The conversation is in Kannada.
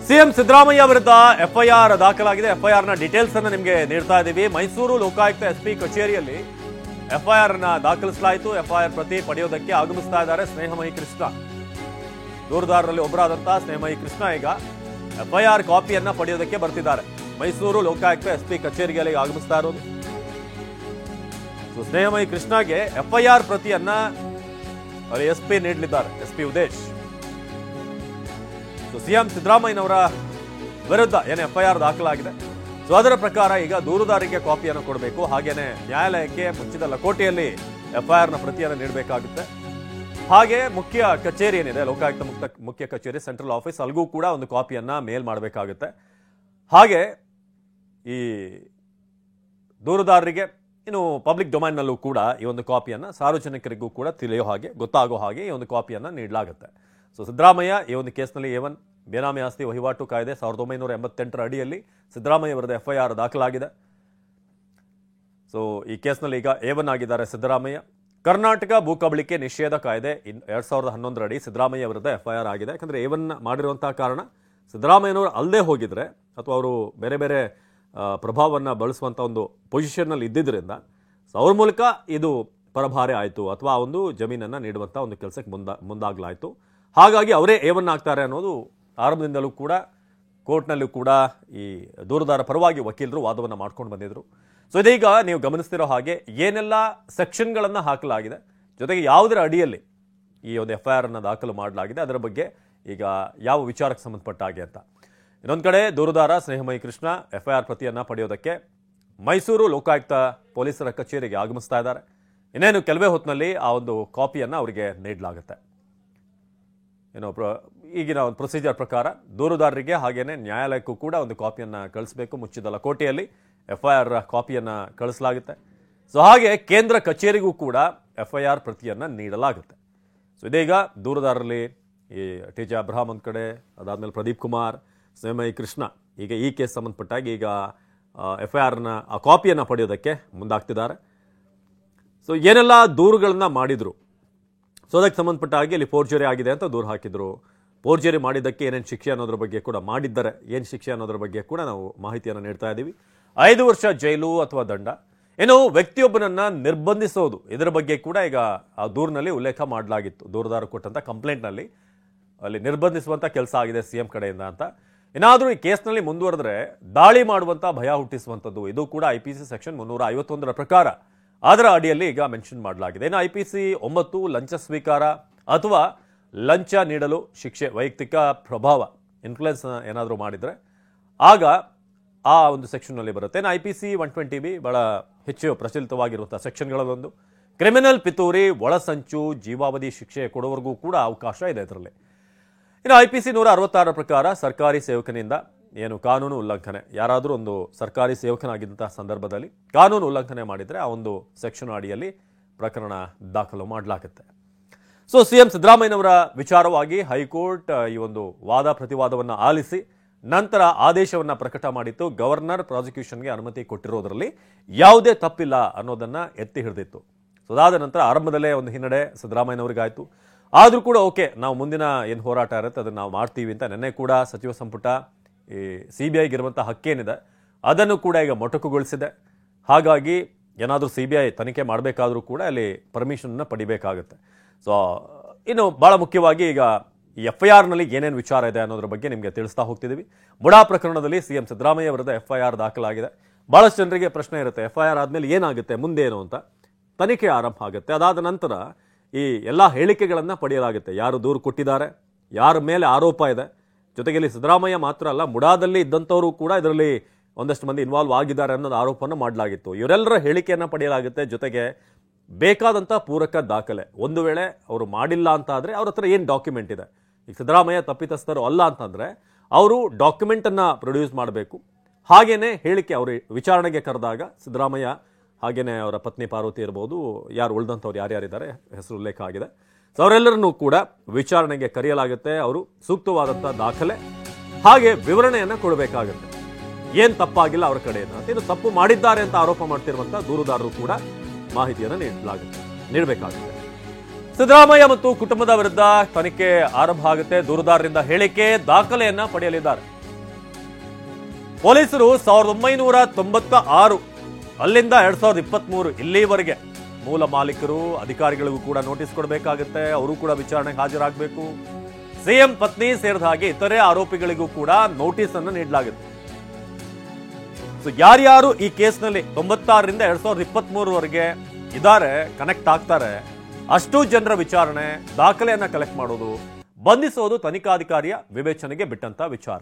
ಸಿಎಂ ಸಿದ್ದರಾಮಯ್ಯ ವಿರುದ್ಧ ಎಫ್ಐಆರ್ ದಾಖಲಾಗಿದೆ. ಎಫ್ಐಆರ್ ನ ಡೀಟೇಲ್ಸ್ ಅನ್ನು ನಿಮಗೆ ನೀಡ್ತಾ ಇದ್ದೀವಿ. ಮೈಸೂರು ಲೋಕಾಯುಕ್ತ ಎಸ್ಪಿ ಕಚೇರಿಯಲ್ಲಿ ಎಫ್ಐಆರ್ ನ ದಾಖಲಿಸಲಾಯಿತು. ಎಫ್ಐಆರ್ ಪ್ರತಿ ಪಡೆಯೋದಕ್ಕೆ ಆಗಮಿಸ್ತಾ ಇದ್ದಾರೆ ಸ್ನೇಹಮಯಿ ಕೃಷ್ಣ. ದೂರುದಾರರಲ್ಲಿ ಒಬ್ಬರಾದಂತಹ ಸ್ನೇಹಮಯಿ ಕೃಷ್ಣ ಈಗ ಎಫ್ಐಆರ್ ಕಾಪಿಯನ್ನ ಪಡೆಯೋದಕ್ಕೆ ಬರ್ತಿದ್ದಾರೆ. ಮೈಸೂರು ಲೋಕಾಯುಕ್ತ ಎಸ್ಪಿ ಕಚೇರಿಗೆ ಆಗಮಿಸ್ತಾ ಇರೋದು. ಸ್ನೇಹಮಯಿ ಕೃಷ್ಣಗೆ ಎಫ್ಐಆರ್ ಪ್ರತಿಯನ್ನ ಎಸ್ಪಿ ನೀಡಲಿದ್ದಾರೆ, ಎಸ್ಪಿ ಉದೇಶ್. ಸಿಎಂ ಸಿದ್ದರಾಮಯ್ಯನವರ ವಿರುದ್ಧ ಏನು ಎಫ್ಐಆರ್ ದಾಖಲಾಗಿದೆ, ಸೊ ಅದರ ಪ್ರಕಾರ ಈಗ ದೂರುದಾರರಿಗೆ ಕಾಪಿಯನ್ನು ಕೊಡಬೇಕು. ಹಾಗೇನೆ ನ್ಯಾಯಾಲಯಕ್ಕೆ ಮುಚ್ಚಿದ ಲಕೋಟೆಯಲ್ಲಿ ಎಫ್ಐಆರ್ ನ ಪ್ರತಿಯನ್ನು ನೀಡಬೇಕಾಗುತ್ತೆ. ಹಾಗೆ ಮುಖ್ಯ ಕಚೇರಿ ಏನಿದೆ, ಲೋಕಾಯುಕ್ತ ಮುಖ್ಯ ಕಚೇರಿ ಸೆಂಟ್ರಲ್ ಆಫೀಸ್, ಅಲ್ಲಿಗೂ ಕೂಡ ಒಂದು ಕಾಪಿಯನ್ನ ಮೇಲ್ ಮಾಡಬೇಕಾಗುತ್ತೆ. ಹಾಗೆ ಈ ದೂರುದಾರರಿಗೆ ಇನ್ನು ಪಬ್ಲಿಕ್ ಡೊಮೈನ್ನಲ್ಲೂ ಕೂಡ ಈ ಒಂದು ಕಾಪಿಯನ್ನ ಸಾರ್ವಜನಿಕರಿಗೂ ಕೂಡ ತಿಳಿಯೋ ಹಾಗೆ, ಗೊತ್ತಾಗೋ ಹಾಗೆ ಈ ಒಂದು ಕಾಪಿಯನ್ನ ನೀಡಲಾಗುತ್ತೆ. ಸೊ ಸಿದ್ದರಾಮಯ್ಯ ಈ ಒಂದು ಕೇಸ್ನಲ್ಲಿ A1 ಬೇನಾಮಿ ಆಸ್ತಿ ವಹಿವಾಟು ಕಾಯ್ದೆ 1988 ಅಡಿಯಲ್ಲಿ ಸಿದ್ದರಾಮಯ್ಯ ವಿರುದ್ಧ ಎಫ್ಐಆರ್ ದಾಖಲಾಗಿದೆ. ಸೊ ಈ ಕೇಸ್ನಲ್ಲಿ ಈಗ A1 ಆಗಿದ್ದಾರೆ ಸಿದ್ದರಾಮಯ್ಯ. ಕರ್ನಾಟಕ ಭೂ ಕಬಳಿಕೆ ನಿಷೇಧ ಕಾಯ್ದೆ 2011 ಅಡಿ ಸಿದ್ದರಾಮಯ್ಯ ವಿರುದ್ಧ ಎಫ್ಐಆರ್ ಆಗಿದೆ. ಯಾಕಂದ್ರೆ A1 ಮಾಡಿರುವಂತಹ ಕಾರಣ ಸಿದ್ದರಾಮಯ್ಯನವರು ಅಲ್ಲದೆ ಹೋಗಿದ್ರೆ ಅಥವಾ ಅವರು ಬೇರೆ ಬೇರೆ ಪ್ರಭಾವವನ್ನು ಬಳಸುವಂಥ ಒಂದು ಪೊಸಿಷನ್ನಲ್ಲಿ ಇದ್ದಿದ್ದರಿಂದ ಅವ್ರ ಮೂಲಕ ಇದು ಪರಭಾರೆ ಆಯಿತು ಅಥವಾ ಒಂದು ಜಮೀನನ್ನು ನೀಡುವಂಥ ಒಂದು ಕೆಲಸಕ್ಕೆ ಮುಂದಾಗಲಾಯಿತು. ಹಾಗಾಗಿ ಅವರೇ A1 ಆಗ್ತಾರೆ ಅನ್ನೋದು ಆರಂಭದಿಂದಲೂ ಕೂಡ ಕೋರ್ಟ್ನಲ್ಲೂ ಕೂಡ ಈ ದೂರುದಾರ ಪರವಾಗಿ ವಕೀಲರು ವಾದವನ್ನು ಮಾಡ್ಕೊಂಡು ಬಂದಿದ್ರು. ಸೊ ಇದೀಗ ನೀವು ಗಮನಿಸ್ತಿರೋ ಹಾಗೆ ಏನೆಲ್ಲ ಸೆಕ್ಷನ್ಗಳನ್ನು ಹಾಕಲಾಗಿದೆ, ಜೊತೆಗೆ ಯಾವುದರ ಅಡಿಯಲ್ಲಿ ಈ ಒಂದು ಎಫ್ಐಆರ್ ಅನ್ನು ದಾಖಲು ಮಾಡಲಾಗಿದೆ, ಅದರ ಬಗ್ಗೆ ಈಗ ಯಾವ ವಿಚಾರಕ್ಕೆ ಸಂಬಂಧಪಟ್ಟ ಹಾಗೆ ಅಂತ. ಇನ್ನೊಂದು ಕಡೆ ದೂರುದಾರ ಸ್ನೇಹಮಯಿ ಕೃಷ್ಣ ಎಫ್ಐಆರ್ ಪ್ರತಿಯನ್ನು ಪಡೆಯೋದಕ್ಕೆ ಮೈಸೂರು ಲೋಕಾಯುಕ್ತ ಪೊಲೀಸರ ಕಚೇರಿಗೆ ಆಗಮಿಸ್ತಾ ಇದ್ದಾರೆ. ಇನ್ನೇನು ಕೆಲವೇ ಹೊತ್ತಿನಲ್ಲಿ ಆ ಒಂದು ಕಾಪಿಯನ್ನು ಅವರಿಗೆ ನೀಡಲಾಗುತ್ತೆ. ಈಗಿನ ಒಂದು ಪ್ರೊಸೀಜರ್ ಪ್ರಕಾರ ದೂರುದಾರರಿಗೆ ಹಾಗೇನೆ ನ್ಯಾಯಾಲಯಕ್ಕೂ ಕೂಡ ಒಂದು ಕಾಪಿಯನ್ನು ಕಳಿಸಬೇಕು. ಮುಚ್ಚಿದ ಲಕೋಟೆಯಲ್ಲಿ ಎಫ್ಐಆರ್ ಕಾಪಿಯನ್ನು ಕಳಿಸಲಾಗುತ್ತೆ. ಸೊ ಹಾಗೆ ಕೇಂದ್ರ ಕಚೇರಿಗೂ ಕೂಡ ಎಫ್ಐಆರ್ ಪ್ರತಿಯನ್ನು ನೀಡಲಾಗುತ್ತೆ. ಸೊ ಇದೀಗ ದೂರುದಾರರಲ್ಲಿ ಈ TJ ಅಬ್ರಹಾಂ ಒಂದು ಕಡೆ, ಅದಾದ್ಮೇಲೆ ಪ್ರದೀಪ್ ಕುಮಾರ್, ಸ್ನೇಹಮಯಿ ಕೃಷ್ಣ ಈಗ ಈ ಕೇಸ್ ಸಂಬಂಧಪಟ್ಟಾಗಿ ಈಗ ಎಫ್ಐಆರ್ನ ಆ ಕಾಪಿಯನ್ನು ಪಡೆಯೋದಕ್ಕೆ ಮುಂದಾಗ್ತಿದ್ದಾರೆ. ಸೊ ಏನೆಲ್ಲ ದೂರುಗಳನ್ನ ಮಾಡಿದ್ರು, ಸೊ ಅದಕ್ಕೆ ಸಂಬಂಧಪಟ್ಟ ಹಾಗೆ ಇಲ್ಲಿ ಫೋರ್ಜರಿ ಆಗಿದೆ ಅಂತ ದೂರು ಹಾಕಿದ್ರು. ಫೋರ್ಜರಿ ಮಾಡಿದ್ದಕ್ಕೆ ಏನೇನು ಶಿಕ್ಷೆ ಅನ್ನೋದ್ರ ಬಗ್ಗೆ ಕೂಡ, ಮಾಡಿದ್ದಾರೆ ಏನು ಶಿಕ್ಷೆ ಅನ್ನೋದ್ರ ಬಗ್ಗೆ ಕೂಡ ನಾವು ಮಾಹಿತಿಯನ್ನು ನೀಡ್ತಾ ಇದ್ದೀವಿ. 5 ವರ್ಷ ಜೈಲು ಅಥವಾ ದಂಡ. ಇನ್ನು ವ್ಯಕ್ತಿಯೊಬ್ಬನನ್ನ ನಿರ್ಬಂಧಿಸೋದು, ಇದರ ಬಗ್ಗೆ ಕೂಡ ಈಗ ಆ ದೂರಿನಲ್ಲಿ ಉಲ್ಲೇಖ ಮಾಡಲಾಗಿತ್ತು. ದೂರುದಾರ ಕೊಟ್ಟಂತ ಕಂಪ್ಲೇಂಟ್ನಲ್ಲಿ ಅಲ್ಲಿ ನಿರ್ಬಂಧಿಸುವಂತ ಕೆಲಸ ಆಗಿದೆ ಸಿಎಂ ಕಡೆಯಿಂದ ಅಂತ. ಏನಾದರೂ ಈ ಕೇಸ್ನಲ್ಲಿ ಮುಂದುವರೆದ್ರೆ ದಾಳಿ ಮಾಡುವಂತ ಭಯ ಹುಟ್ಟಿಸುವಂಥದ್ದು, ಇದು ಕೂಡ IPC ಸೆಕ್ಷನ್ 351 ಪ್ರಕಾರ ಅದರ ಅಡಿಯಲ್ಲಿ ಈಗ ಮೆನ್ಷನ್ ಮಾಡಲಾಗಿದೆ. ಇನ್ನು IPC 9 ಲಂಚ ಸ್ವೀಕಾರ ಅಥವಾ ಲಂಚ ನೀಡಲು ಶಿಕ್ಷೆ, ವೈಯಕ್ತಿಕ ಪ್ರಭಾವ, ಇನ್ಫ್ಲುಯೆನ್ಸ್ ಏನಾದರೂ ಮಾಡಿದ್ರೆ ಆಗ ಆ ಒಂದು ಸೆಕ್ಷನ್ನಲ್ಲಿ ಬರುತ್ತೆ. ಇನ್ನು IPC 120B ಬಹಳ ಹೆಚ್ಚು ಪ್ರಚಲಿತವಾಗಿರುವಂತಹ ಸೆಕ್ಷನ್ಗಳಲ್ಲೊಂದು. ಕ್ರಿಮಿನಲ್ ಪಿತೂರಿ, ಒಳಸಂಚು, ಜೀವಾವಧಿ ಶಿಕ್ಷೆ ಕೊಡುವವರೆಗೂ ಕೂಡ ಅವಕಾಶ ಇದೆ ಇದರಲ್ಲಿ. ಇನ್ನು IPC 166 ಪ್ರಕಾರ ಸರ್ಕಾರಿ ಸೇವಕನಿಂದ ಏನು ಕಾನೂನು ಉಲ್ಲಂಘನೆ, ಯಾರಾದರೂ ಒಂದು ಸರ್ಕಾರಿ ಸೇವಕನಾಗಿದ್ದಂತಹ ಸಂದರ್ಭದಲ್ಲಿ ಕಾನೂನು ಉಲ್ಲಂಘನೆ ಮಾಡಿದರೆ ಆ ಒಂದು ಸೆಕ್ಷನ್ ಅಡಿಯಲ್ಲಿ ಪ್ರಕರಣ ದಾಖಲು ಮಾಡಲಾಗುತ್ತೆ. ಸೊ ಸಿಎಂ ಸಿದ್ದರಾಮಯ್ಯನವರ ವಿಚಾರವಾಗಿ ಹೈಕೋರ್ಟ್ ಈ ಒಂದು ವಾದ ಪ್ರತಿವಾದವನ್ನು ಆಲಿಸಿ ನಂತರ ಆದೇಶವನ್ನು ಪ್ರಕಟ ಮಾಡಿತ್ತು. ಗವರ್ನರ್ ಪ್ರಾಸಿಕ್ಯೂಷನ್ಗೆ ಅನುಮತಿ ಕೊಟ್ಟಿರೋದ್ರಲ್ಲಿ ಯಾವುದೇ ತಪ್ಪಿಲ್ಲ ಅನ್ನೋದನ್ನ ಎತ್ತಿ ಹಿಡಿದಿತ್ತು. ಸೊ ಅದಾದ ನಂತರ ಆರಂಭದಲ್ಲೇ ಒಂದು ಹಿನ್ನಡೆ ಸಿದ್ದರಾಮಯ್ಯನವರಿಗಾಯಿತು. ಆದರೂ ಕೂಡ ಓಕೆ, ನಾವು ಮುಂದಿನ ಏನು ಹೋರಾಟ ಇರುತ್ತೆ ಅದನ್ನು ನಾವು ಮಾಡ್ತೀವಿ ಅಂತ ನಿನ್ನೆ ಕೂಡ ಸಚಿವ ಸಂಪುಟ ಈ CBIಗೆ ಇರುವಂಥ ಹಕ್ಕೇನಿದೆ ಅದನ್ನು ಕೂಡ ಈಗ ಮೊಟಕುಗೊಳಿಸಿದೆ. ಹಾಗಾಗಿ ಏನಾದರೂ CBI ತನಿಖೆ ಮಾಡಬೇಕಾದ್ರೂ ಕೂಡ ಅಲ್ಲಿ ಪರ್ಮಿಷನ್ನ ಪಡಿಬೇಕಾಗುತ್ತೆ. ಸೊ ಇನ್ನು ಬಹಳ ಮುಖ್ಯವಾಗಿ ಈಗ ಈ ಎಫ್ಐಆರ್ನಲ್ಲಿ ಏನೇನು ವಿಚಾರ ಇದೆ ಅನ್ನೋದ್ರ ಬಗ್ಗೆ ನಿಮಗೆ ತಿಳಿಸ್ತಾ ಹೋಗ್ತಿದ್ದೀವಿ. ಬುಡಾ ಪ್ರಕರಣದಲ್ಲಿ ಸಿಎಂ ಸಿದ್ದರಾಮಯ್ಯ ವಿರುದ್ಧ ಎಫ್ಐಆರ್ ದಾಖಲಾಗಿದೆ. ಬಹಳಷ್ಟು ಜನರಿಗೆ ಪ್ರಶ್ನೆ ಇರುತ್ತೆ, ಎಫ್ಐಆರ್ ಆದಮೇಲೆ ಏನಾಗುತ್ತೆ, ಮುಂದೆ ಏನು ಅಂತ. ತನಿಖೆ ಆರಂಭ ಆಗುತ್ತೆ. ಅದಾದ ನಂತರ ಈ ಎಲ್ಲ ಹೇಳಿಕೆಗಳನ್ನು ಪಡೆಯಲಾಗುತ್ತೆ. ಯಾರು ದೂರು ಕೊಟ್ಟಿದ್ದಾರೆ, ಯಾರ ಮೇಲೆ ಆರೋಪ ಇದೆ, ಜೊತೆಗೆ ಇಲ್ಲಿ ಸಿದ್ದರಾಮಯ್ಯ ಮಾತ್ರ ಅಲ್ಲ, ಮುಡಾದಲ್ಲಿ ಇದ್ದಂಥವರು ಕೂಡ ಇದರಲ್ಲಿ ಒಂದಷ್ಟು ಮಂದಿ ಇನ್ವಾಲ್ವ್ ಆಗಿದ್ದಾರೆ ಅನ್ನೋದು ಆರೋಪವನ್ನು ಮಾಡಲಾಗಿತ್ತು. ಇವರೆಲ್ಲರ ಹೇಳಿಕೆಯನ್ನು ಪಡೆಯಲಾಗುತ್ತೆ. ಜೊತೆಗೆ ಬೇಕಾದಂಥ ಪೂರಕ ದಾಖಲೆ, ಒಂದು ವೇಳೆ ಅವರು ಮಾಡಿಲ್ಲ ಅಂತ ಆದರೆ ಅವ್ರ ಹತ್ರ ಏನು ಡಾಕ್ಯುಮೆಂಟ್ ಇದೆ, ಈಗ ಸಿದ್ದರಾಮಯ್ಯ ತಪ್ಪಿತಸ್ಥರು ಅಲ್ಲ ಅಂತಂದರೆ ಅವರು ಡಾಕ್ಯುಮೆಂಟನ್ನು ಪ್ರೊಡ್ಯೂಸ್ ಮಾಡಬೇಕು. ಹಾಗೇನೆ ಹೇಳಿಕೆ ಅವರು ವಿಚಾರಣೆಗೆ ಕರೆದಾಗ ಸಿದ್ದರಾಮಯ್ಯ ಹಾಗೇನೆ ಅವರ ಪತ್ನಿ ಪಾರ್ವತಿ ಇರ್ಬೋದು, ಯಾರು ಉಳಿದಂಥವ್ರು ಯಾರ್ಯಾರಿದ್ದಾರೆ ಹೆಸರು ಉಲ್ಲೇಖ ಆಗಿದೆ. ಸೊ ಅವರೆಲ್ಲರನ್ನೂ ಕೂಡ ವಿಚಾರಣೆಗೆ ಕರೆಯಲಾಗುತ್ತೆ. ಅವರು ಸೂಕ್ತವಾದಂಥ ದಾಖಲೆ ಹಾಗೆ ವಿವರಣೆಯನ್ನು ಕೊಡಬೇಕಾಗುತ್ತೆ. ಏನು ತಪ್ಪಾಗಿಲ್ಲ ಅವರ ಕಡೆಯಿಂದ, ಇದು ತಪ್ಪು ಮಾಡಿದ್ದಾರೆ ಅಂತ ಆರೋಪ ಮಾಡ್ತಿರುವಂಥ ದೂರುದಾರರು ಕೂಡ ಮಾಹಿತಿಯನ್ನು ನೀಡಬೇಕಾಗುತ್ತೆ. ಸಿದ್ದರಾಮಯ್ಯ ಮತ್ತು ಕುಟುಂಬದ ವಿರುದ್ಧ ತನಿಖೆ ಆರಂಭ ಆಗುತ್ತೆ. ದೂರುದಾರರಿಂದ ಹೇಳಿಕೆ ದಾಖಲೆಯನ್ನ ಪಡೆಯಲಿದ್ದಾರೆ. ಪೊಲೀಸರು 1996 ಅಲ್ಲಿಂದ 2023 ಇಲ್ಲಿವರೆಗೆ ಮೂಲ ಮಾಲೀಕರು ಅಧಿಕಾರಿಗಳಿಗೂ ಕೂಡ ನೋಟಿಸ್ ಕೊಡಬೇಕಾಗುತ್ತೆ. ಅವರು ಕೂಡ ವಿಚಾರಣೆಗೆ ಹಾಜರಾಗಬೇಕು. ಸಿಎಂ ಪತ್ನಿ ಸೇರಿದ ಹಾಗೆ ಇತರೆ ಆರೋಪಿಗಳಿಗೂ ಕೂಡ ನೋಟಿಸ್ ಅನ್ನು ನೀಡಲಾಗುತ್ತೆ. ಸೊ ಯಾರ್ಯಾರು ಈ ಕೇಸ್ನಲ್ಲಿ 96ರಿಂದ 2023ವರೆಗೆ ಇದ್ದಾರೆ, ಕನೆಕ್ಟ್ ಆಗ್ತಾರೆ, ಅಷ್ಟು ಜನರ ವಿಚಾರಣೆ ದಾಖಲೆಯನ್ನ ಕಲೆಕ್ಟ್ ಮಾಡೋದು, ಬಂಧಿಸೋದು ತನಿಖಾಧಿಕಾರಿಯ ವಿವೇಚನೆಗೆ ಬಿಟ್ಟಂತ ವಿಚಾರ.